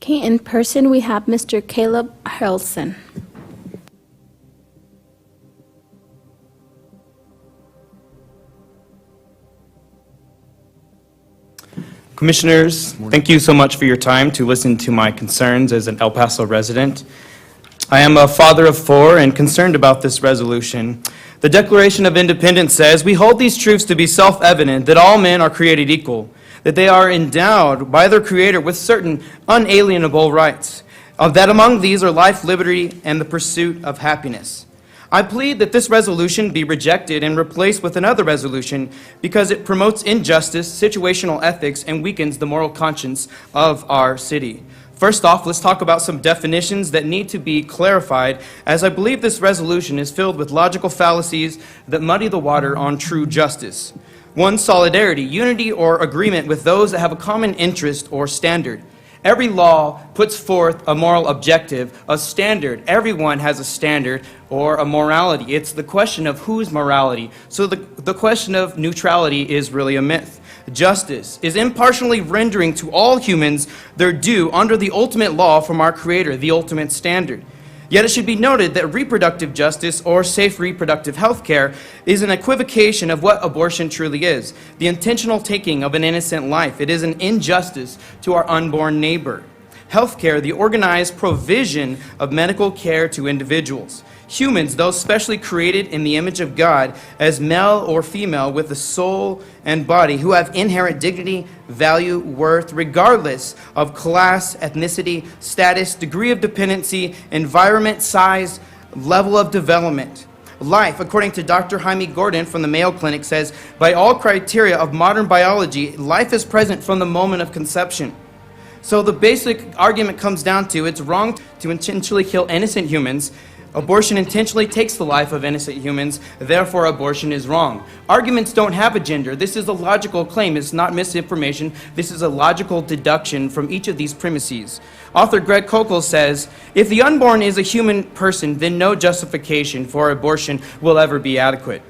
Okay, in person we have Mr. Caleb Harrelson. Commissioners, thank you so much for your time to listen to my concerns as an El Paso resident. I am a father of 4 and concerned about this resolution. The Declaration of Independence says, "We hold these truths to be self-evident, that all men are created equal, that they are endowed by their Creator with certain unalienable rights, that among these are life, liberty, and the pursuit of happiness." I plead that this resolution be rejected and replaced with another resolution because it promotes injustice, situational ethics, and weakens the moral conscience of our city. First off, let's talk about some definitions that need to be clarified, as I believe this resolution is filled with logical fallacies that muddy the water on true justice. 1, solidarity, unity or agreement with those that have a common interest or standard. Every law puts forth a moral objective, a standard. Everyone has a standard or a morality. It's the question of whose morality. So the question of neutrality is really a myth. Justice is impartially rendering to all humans their due under the ultimate law from our Creator, the ultimate standard. Yet it should be noted that reproductive justice or safe reproductive health care is an equivocation of what abortion truly is, the intentional taking of an innocent life. It is an injustice to our unborn neighbor. Healthcare, the organized provision of medical care to individuals. Humans, those specially created in the image of God as male or female with a soul and body, who have inherent dignity, value, worth, regardless of class, ethnicity, status, degree of dependency, environment, size, level of development. Life, according to Dr. Jaime Gordon from the Mayo Clinic, says, by all criteria of modern biology, life is present from the moment of conception. So the basic argument comes down to it's wrong to intentionally kill innocent humans. Abortion intentionally takes the life of innocent humans, therefore abortion is wrong. Arguments don't have a gender. This is a logical claim. It's not misinformation. This is a logical deduction from each of these premises. Author Greg Kokel says, if the unborn is a human person, then no justification for abortion will ever be adequate.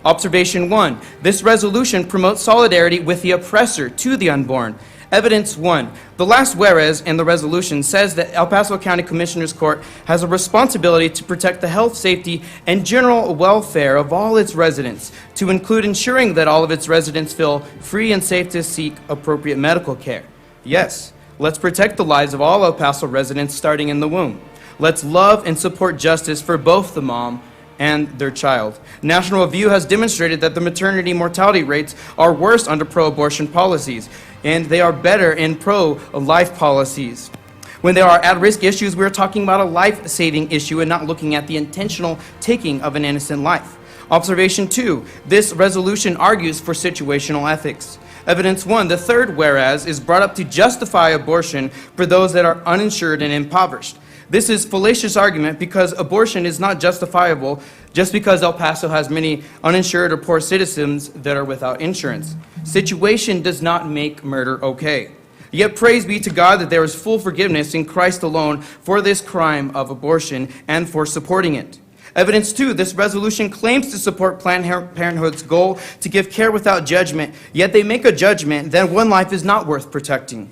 Observation 1, this resolution promotes solidarity with the oppressor to the unborn. Evidence 1. The last whereas in the resolution says that El Paso County Commissioners Court has a responsibility to protect the health, safety, and general welfare of all its residents, to include ensuring that all of its residents feel free and safe to seek appropriate medical care. Yes, let's protect the lives of all El Paso residents starting in the womb. Let's love and support justice for both the mom and their child. National Review has demonstrated that the maternity mortality rates are worse under pro-abortion policies, and they are better in pro-life policies. When there are at-risk issues, we're talking about a life-saving issue and not looking at the intentional taking of an innocent life. Observation 2, this resolution argues for situational ethics. Evidence 1, the third whereas is brought up to justify abortion for those that are uninsured and impoverished. This is fallacious argument because abortion is not justifiable just because El Paso has many uninsured or poor citizens that are without insurance. Situation does not make murder okay. Yet praise be to God that there is full forgiveness in Christ alone for this crime of abortion and for supporting it. Evidence 2, this resolution claims to support Planned Parenthood's goal to give care without judgment, yet they make a judgment that one life is not worth protecting.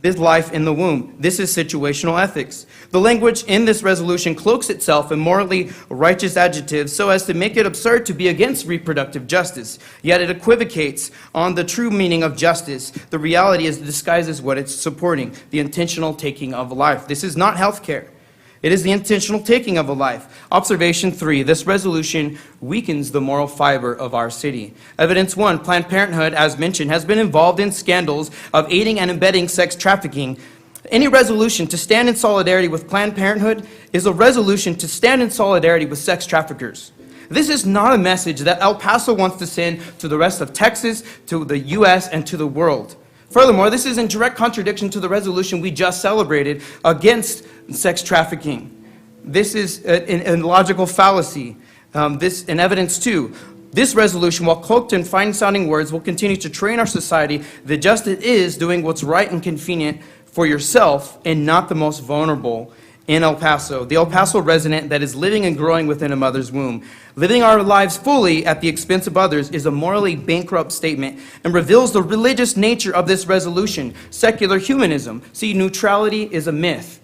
This life in the womb. This is situational ethics. The language in this resolution cloaks itself in morally righteous adjectives so as to make it absurd to be against reproductive justice. Yet it equivocates on the true meaning of justice. The reality is disguises what it's supporting, the intentional taking of life. This is not health care. It is the intentional taking of a life. Observation 3, this resolution weakens the moral fiber of our city. Evidence 1, Planned Parenthood, as mentioned, has been involved in scandals of aiding and abetting sex trafficking. Any resolution to stand in solidarity with Planned Parenthood is a resolution to stand in solidarity with sex traffickers. This is not a message that El Paso wants to send to the rest of Texas, to the U.S., and to the world. Furthermore, this is in direct contradiction to the resolution we just celebrated against sex trafficking. This is a logical fallacy. In evidence 2, this resolution, while cloaked in fine-sounding words, will continue to train our society that justice is doing what's right and convenient for yourself and not the most vulnerable in El Paso, the El Paso resident that is living and growing within a mother's womb. Living our lives fully at the expense of others is a morally bankrupt statement and reveals the religious nature of this resolution, secular humanism. See, neutrality is a myth.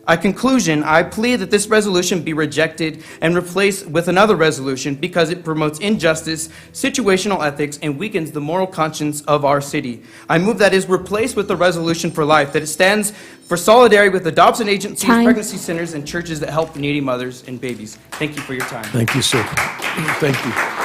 In conclusion, I plead that this resolution be rejected and replaced with another resolution because it promotes injustice, situational ethics, and weakens the moral conscience of our city. I move that it is replaced with the resolution for life, that it stands for solidarity with adoption agencies, Time. pregnancy centers, and churches that help needy mothers and babies. Thank you for your time. Thank you, sir. Thank you.